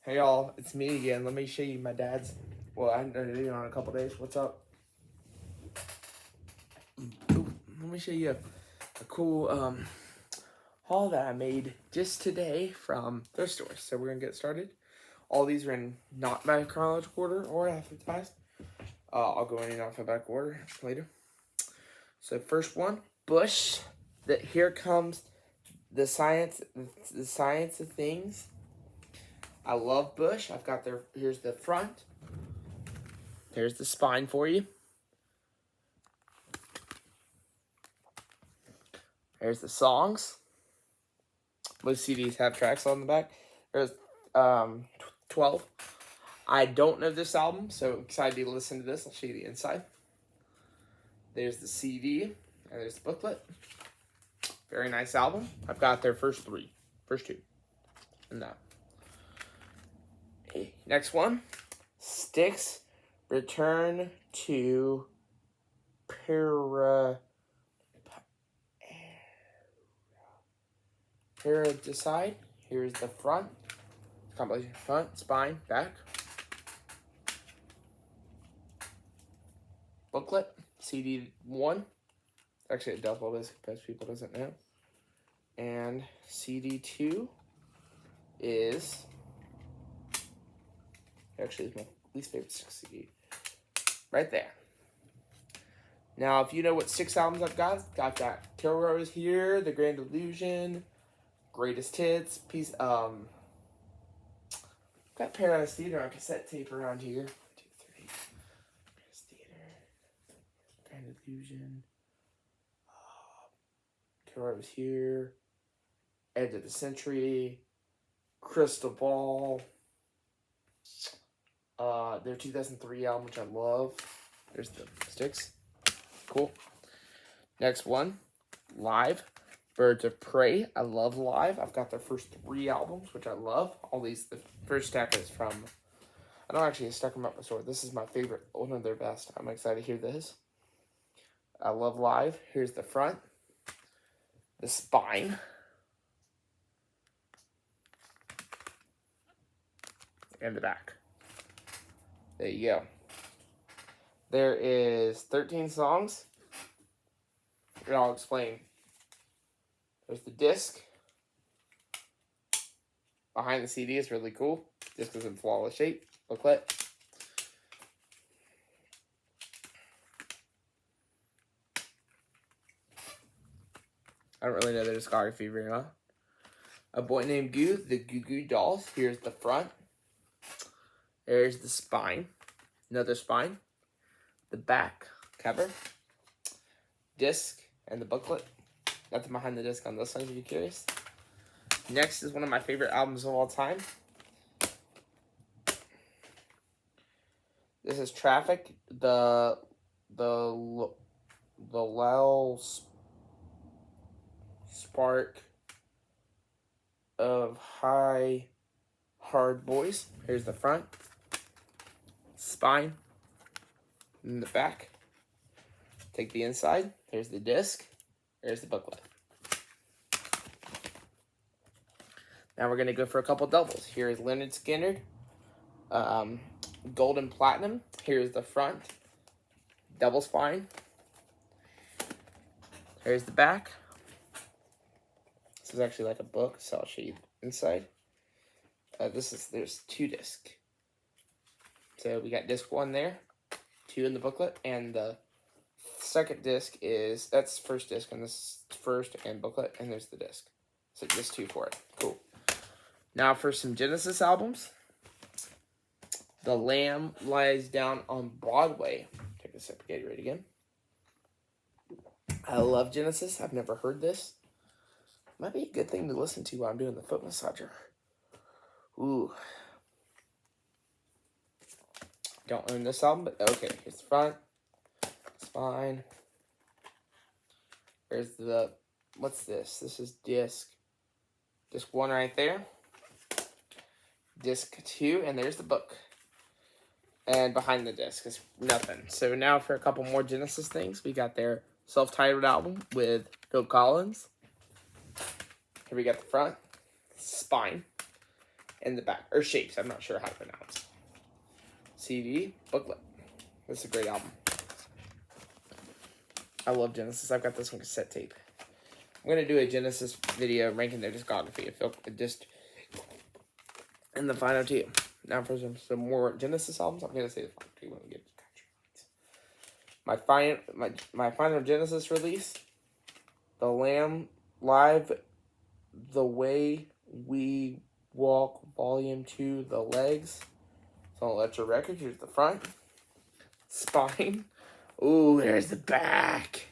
Hey y'all, it's me again. Let me show you my dad's. Well, I haven't done a video in a couple days. What's up? Ooh, let me show you a cool haul that I made just today from thrift stores. So we're gonna get started. All these are in not by chronological order or alphabetized. I'll go in alphabetical order later. So first one, Bush. That here comes the science of things. I love Bush. I've got their, here's the front. There's the spine for you. There's the songs. Most CDs have tracks on the back. There's 12. I don't know this album, so excited to listen to this. I'll show you the inside. There's the CD, and there's the booklet. Very nice album. I've got their first two. And that. Next one, Styx, Return to Paradiside. Here's the front. Compilation front, spine, back. Booklet, CD 1. Actually a double disc, most people doesn't know. And CD 2 is actually my least favorite CD. Right there. Now, if you know what 6 albums I've got Kill Rose here, The Grand Illusion, Greatest Hits, got Paradise Theater on cassette tape around here. 1, 2, 3. Paradise Theater, Grand Illusion, Kill Rose here, Edge of the Century, Crystal Ball, their 2003 album, which I love. There's the Styx. Cool. Next one, Live, Birds of Prey. I love Live. I've got their first 3 albums, which I love. All these, the first stack is from, I don't actually stack them up my store. This is my favorite, one of their best. I'm excited to hear this. I love Live. Here's the front, the spine, and the back. There you go. There is 13 songs. And I'll explain. There's the disc. Behind the CD is really cool. Disc is in flawless shape. Booklet. I don't really know their discography very well. A Boy Named Goo, the Goo Goo Dolls. Here's the front. There's the spine. Another spine. The back cover. Disc and the booklet. Nothing behind the disc on this one, if you're curious. Next is one of my favorite albums of all time. This is Traffic, the Lel Spark of High Hard Boys. Here's the front, spine, and the back. Take the inside. There's the disc. There's the booklet. Now we're going to go for a couple doubles. Here is Leonard Skinner, Gold and Platinum. Here's the front, double spine. Here's the back. This is actually like a book, so I'll show you the inside. There's 2 discs. So we got disc 1 there, 2 in the booklet, and the second disc is, that's first disc, and this first and booklet, and there's the disc. So just 2 for it. Cool. Now for some Genesis albums. The Lamb Lies Down on Broadway. Take a sip, get ready again. I love Genesis. I've never heard this. Might be a good thing to listen to while I'm doing the foot massager. Ooh. Don't own this album, but okay. Here's the front. Spine. There's the, what's this? This is disc 1 right there. Disc 2, and there's the book. And behind the disc is nothing. So now for a couple more Genesis things. We got their self-titled album with Phil Collins. Here we got the front, spine, in the back, or Shapes. I'm not sure how to pronounce. CD booklet. This is a great album. I love Genesis. I've got this on cassette tape. I'm gonna do a Genesis video ranking their discography. Just in the final two. Now for some more Genesis albums. I'm gonna say the final two when we get to country. My final Genesis release, The Lamb Live, The Way We Walk, Volume 2, The Legs. It's on Electra Records. Here's the front. Spine. Ooh, there's the back.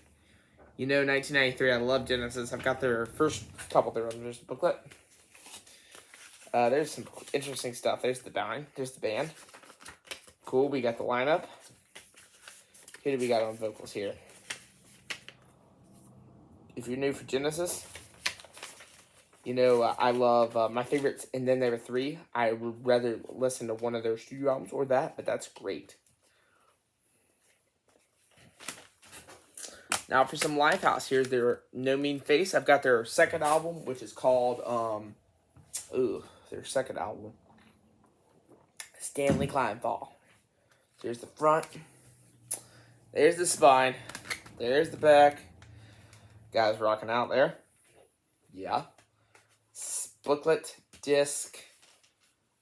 You know, 1993, I love Genesis. I've got their first couple. There's the booklet. There's some interesting stuff. There's the band. There's the band. Cool. We got the lineup. Who do we got on vocals here? If you're new for Genesis, you know I love my favorites. And then there were three. I would rather listen to one of their studio albums or that, but that's great. Now for some Lifehouse, here's their No Mean Face. I've got their second album, which is called, their second album, Stanley Kleinfall. Here's the front. There's the spine. There's the back. Guys rocking out there. Yeah. Booklet, disc.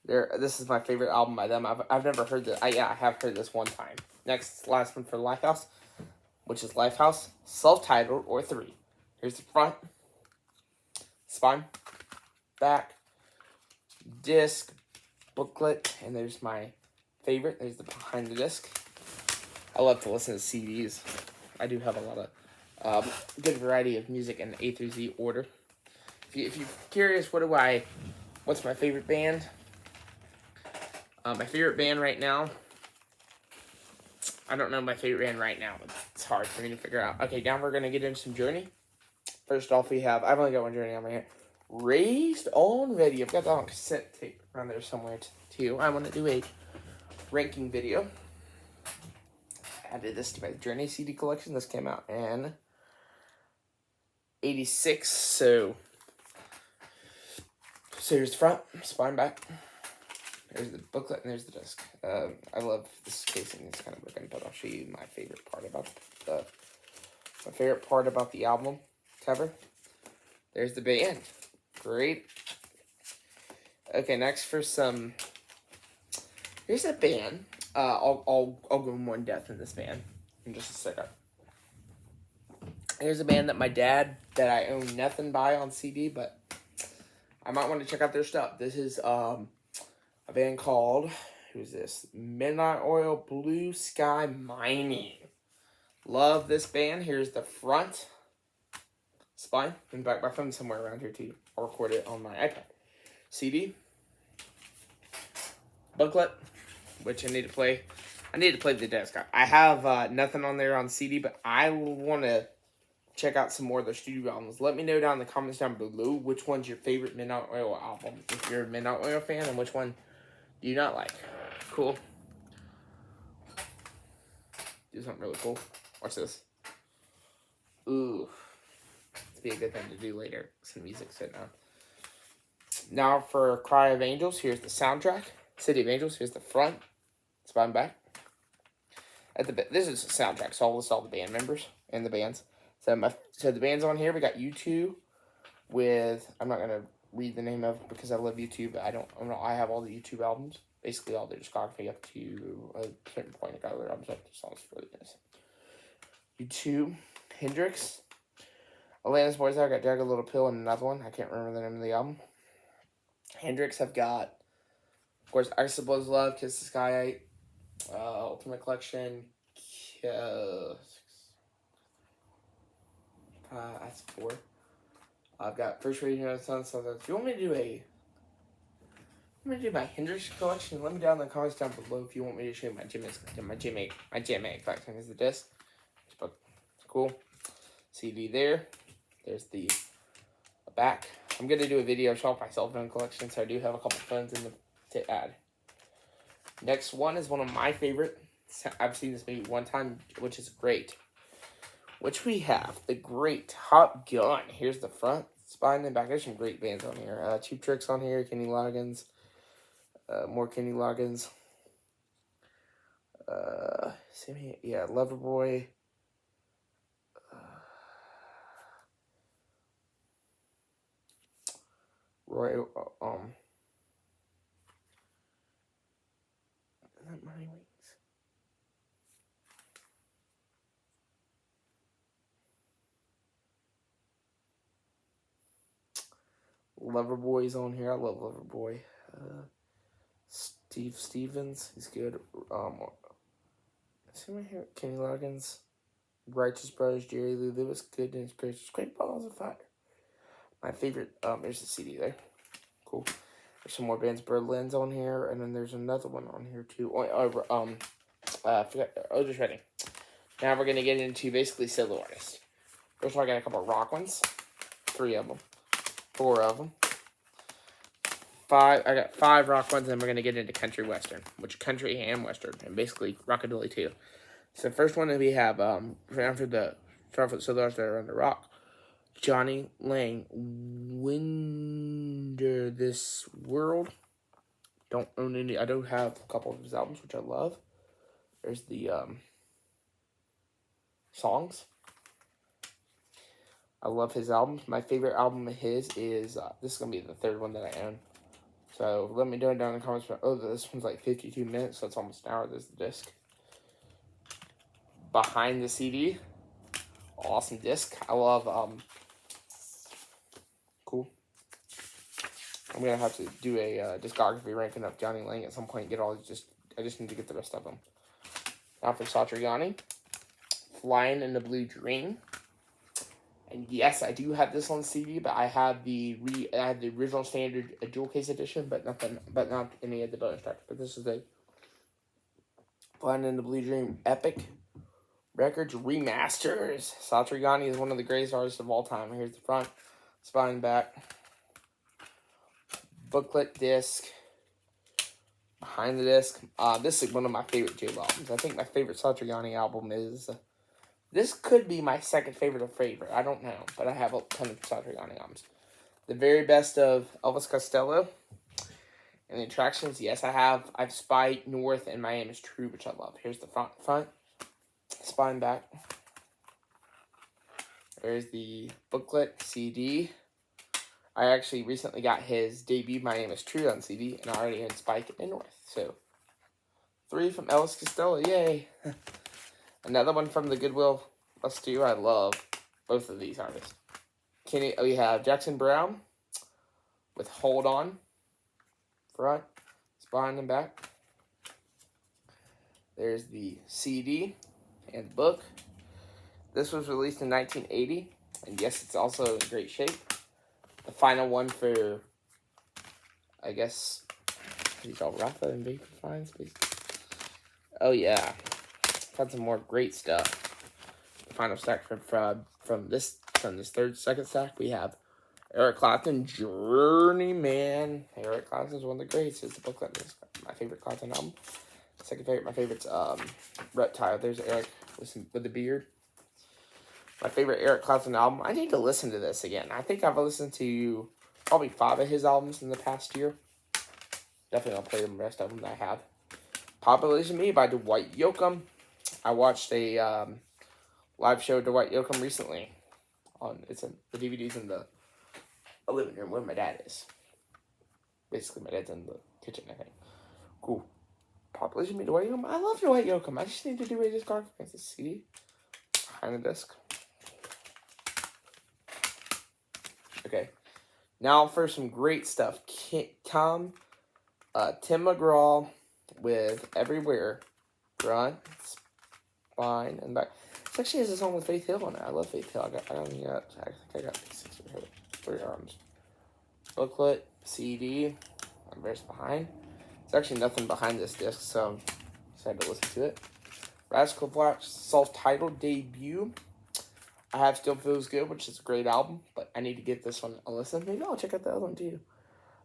This is my favorite album by them. I've never heard this. I have heard this one time. Last one for Lifehouse, which is Lifehouse, self-titled, or 3. Here's the front, spine, back, disc, booklet, and there's my favorite. There's the behind the disc. I love to listen to CDs. I do have a lot of good variety of music in A through Z order. If you're curious, what's my favorite band? My favorite band right now, I don't know my favorite band right now. It's hard for me to figure out. Okay, now we're going to get into some Journey. First off, I've only got one Journey on my hand. Raised on Ready. I've got that on cassette tape around there somewhere too. I want to do a ranking video. Added this to my Journey CD collection. This came out in 86. So here's the front, spine, back. There's the booklet and there's the disc. I love this casing. It's kind of broken, but I'll show you my favorite part about the album cover. There's the band. Great. Okay, next for some. Here's a band. I'll go more in depth in this band in just a second. Here's a band that my dad that I own nothing by on CD, but I might want to check out their stuff. This is a band called, who's this? Midnight Oil Blue Sky Mining. Love this band. Here's the front, spine, and back. My phone's somewhere around here too. I'll record it on my iPad. CD, booklet, which I need to play. I need to play the disc. I have nothing on there on CD, but I want to check out some more of their studio albums. Let me know down in the comments down below which one's your favorite Midnight Oil album. If you're a Midnight Oil fan, and which one do you not like? Cool. Do something really cool. Watch this. Ooh. This be a good thing to do later. Some music sitting on. Now for Cry of Angels, here's the soundtrack. City of Angels, here's the front. Spine back. This is the soundtrack, so I'll list all the band members and the bands. So the bands on here, we got U2 with, I'm not going to read the name of it because I love U2, but I have all the U2 albums. Basically all their discography up to a certain point. I got other albums up to songs for this. U2, Hendrix, Atlantis Boys, I got Jagged Little Pill, and another one. I can't remember the name of the album. Hendrix, I've got, of course, I Suppose Love, Kiss the Sky, Ultimate Collection, that's 4. I've got First Radio Renaissance. If you want me to do my Hendrix collection, let me down in the comments down below if you want me to show you my Jam 8 collection. Is the disc. It's cool. CD there. There's the back. I'm going to do a video showing my cell phone collection, so I do have a couple phones to add. Next one is one of my favorite. I've seen this movie one time, which is great. Which we have the great Top Gun. Here's the front, spine, and back. There's some great bands on here. Cheap Tricks on here, Kenny Loggins, more Kenny Loggins. Yeah, Loverboy. Roy, is that Money Wings? Loverboy's on here. I love Loverboy. Steve Stevens, he's good. See my here, Kenny Loggins, Righteous Brothers, Jerry Lee Lewis, Goodness Gracious, Great Balls of Fire. My favorite. There's the CD there. Cool. There's some more bands. Berlin's on here, and then there's another one on here too. Otis Redding. Now we're gonna get into basically solo artists. First of all, I got a couple of rock ones. 3 of them. 4 of them. 5. I got 5 rock ones, and we're gonna get into country western, which country and western, and basically rockabilly too. So first one that we have for the solo artists that are under rock. Johnny Lang, Winder This World. Don't own any. I do have a couple of his albums, which I love. There's the songs. I love his albums. My favorite album of his is this is gonna be the 3rd one that I own. So let me know down in the comments. Oh, this one's like 52 minutes, so it's almost an hour. There's the disc. Behind the CD, awesome disc. I love cool. I'm gonna have to do a discography ranking of Johnny Lang at some point. Get all I just need to get the rest of them. Now for Satriani, Flying in the Blue Dream. And yes, I do have this on CD, but I have the original standard dual case edition, but not any of the bonus tracks. But this is a Flying in the Blue Dream Epic Records remasters. Satriani is one of the greatest artists of all time. Here's the front, spine, back, booklet, disc, behind the disc. This is one of my favorite J albums. I think my favorite Satriani album is. This could be my second favorite of favorite. I don't know, but I have a ton of Satriani albums. The very best of Elvis Costello. And the attractions, yes, I have. I've Spy North and My Aim Is True, which I love. Here's the front, spine, back. There's the booklet, CD. I actually recently got his debut, My Aim Is True, on CD, and I already had Spike and North. So, 3 from Elvis Costello, yay! Another one from the Goodwill Us Two. I love both of these artists. We have Jackson Browne with Hold On. Front, spine, and back. There's the CD and the book. This was released in 1980. And yes, it's also in great shape. The final one for, I guess, these all Rafa and Vapor Fines, please. Oh, yeah. Got some more great stuff. The final stack from this second stack, we have Eric Clapton, Journeyman. Eric Clapton is one of the greats. It's the booklet. It's my favorite Clapton album. Second favorite, my favorite's Reptile. There's Eric with the beard. My favorite Eric Clapton album. I need to listen to this again. I think I've listened to probably 5 of his albums in the past year. Definitely I'll play the rest of them that I have. Population Me by Dwight Yoakam. I watched a live show of Dwight Yoakam recently. The DVD's in the living room where my dad is. Basically, my dad's in the kitchen, I think. Cool. Population Me, Dwight Yoakam. I love Dwight Yoakam. I just need to do a discography. It's a CD behind the disc. Okay. Now for some great stuff. Tim McGraw with Everywhere. Front, spine, and back. This actually has a song with Faith Hill on it. I love Faith Hill. I think I got 6 of her. 3 arms. Booklet, CD, and verse behind. There's actually nothing behind this disc, so I'm excited to listen to it. Rascal Flatts self-titled debut. I have Still Feels Good, which is a great album, but I need to give this one a listen. Maybe I'll check out the other one too.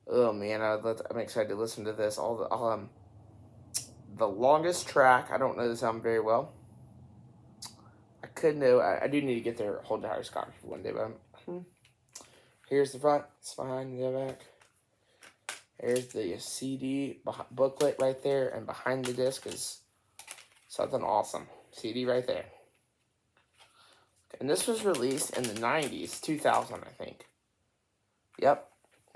Oh man, I'm excited to listen to this. The longest track. I don't know this album very well. I do need to get their whole entire discography one day, but here's the front, spine, the back. Here's the CD booklet right there, and behind the disc is something awesome. CD right there. And this was released in the 90s, 2000, I think. Yep.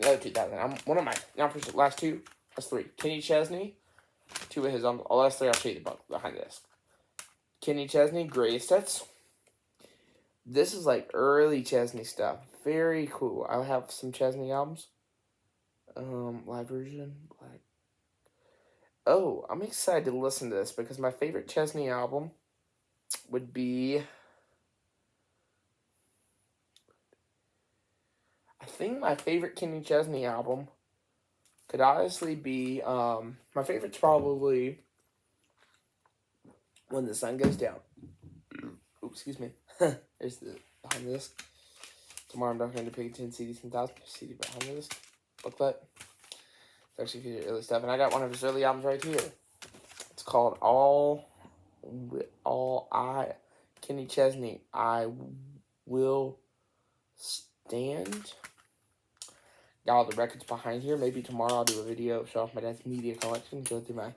No, 2000. One of my, not for last two, last three. Kenny Chesney, two of his own. Oh, last three, I'll show you the book behind this. Kenny Chesney, Greatest Hits. This is like early Chesney stuff. Very cool. I have some Chesney albums. Live version, black. Oh, I'm excited to listen to this because my favorite Chesney album would be, I think my favorite Kenny Chesney album could honestly be, my favorite's probably When the Sun Goes Down. Oops, excuse me. There's the behind the disc. Tomorrow I'm Doctor Pig 10 CD 10,000 CD behind the disc. Booklet. It's actually featured early stuff. And I got one of his early albums right here. It's called Kenny Chesney, I Will Stand. Got all the records behind here. Maybe tomorrow I'll do a video, show off my dad's media collection, go through my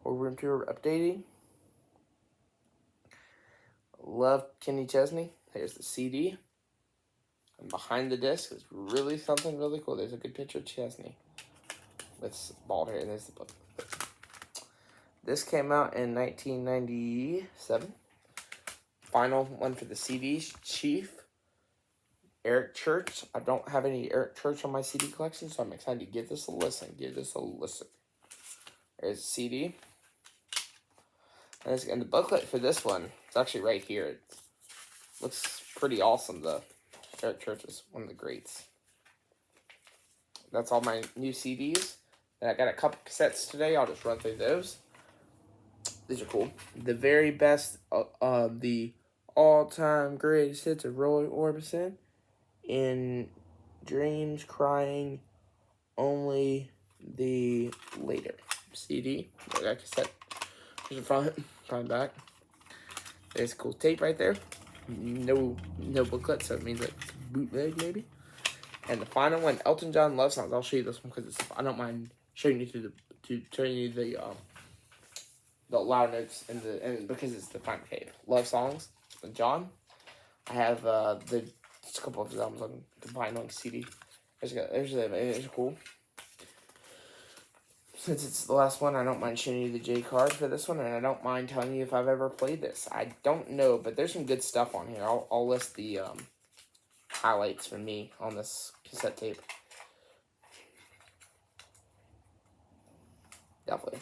whole room tour updating. Love Kenny Chesney. Here's the CD. And behind the disc is really something really cool. There's a good picture of Chesney with bald hair. And there's the book. This came out in 1997. Final one for the CDs. Chief. Eric Church. I don't have any Eric Church on my CD collection, so I'm excited to give this a listen. There's a CD. And the booklet for this one, it's actually right here. It looks pretty awesome. The Eric Church is one of the greats. That's all my new CDs. And I got a couple cassettes today. I'll just run through those. These are cool. The very best, the all-time greatest hits of Roy Orbison. In Dreams, Crying, Only the Later. CD. I got cassette. There's the front back. There's a cool tape right there. No booklet, so it means it's bootleg maybe. And the final one, Elton John Love Songs. I'll show you this one because I don't mind showing you the loud notes and because it's the final tape. Love Songs with John. I have just a couple of his albums on combined on CD. There's cool. Since it's the last one, I don't mind showing you the J card for this one, and I don't mind telling you if I've ever played this. I don't know, but there's some good stuff on here. I'll list the highlights for me on this cassette tape. Definitely.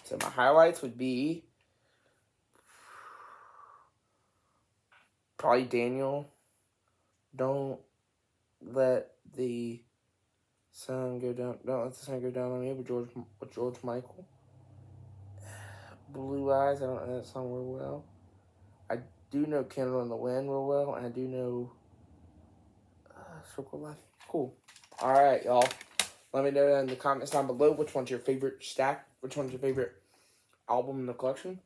So my highlights would be probably Daniel. Don't let the sun go down. Don't let the sun go down on me with George Michael. Blue Eyes. I don't know that song real well. I do know Candle in the Wind real well, and I do know Circle Life. Cool. All right, y'all. Let me know in the comments down below which one's your favorite stack. Which one's your favorite album in the collection.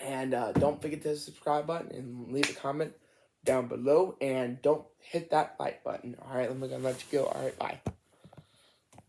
And don't forget to subscribe button and leave a comment down below. And don't hit that like button. All right, let me let you go. All right, bye.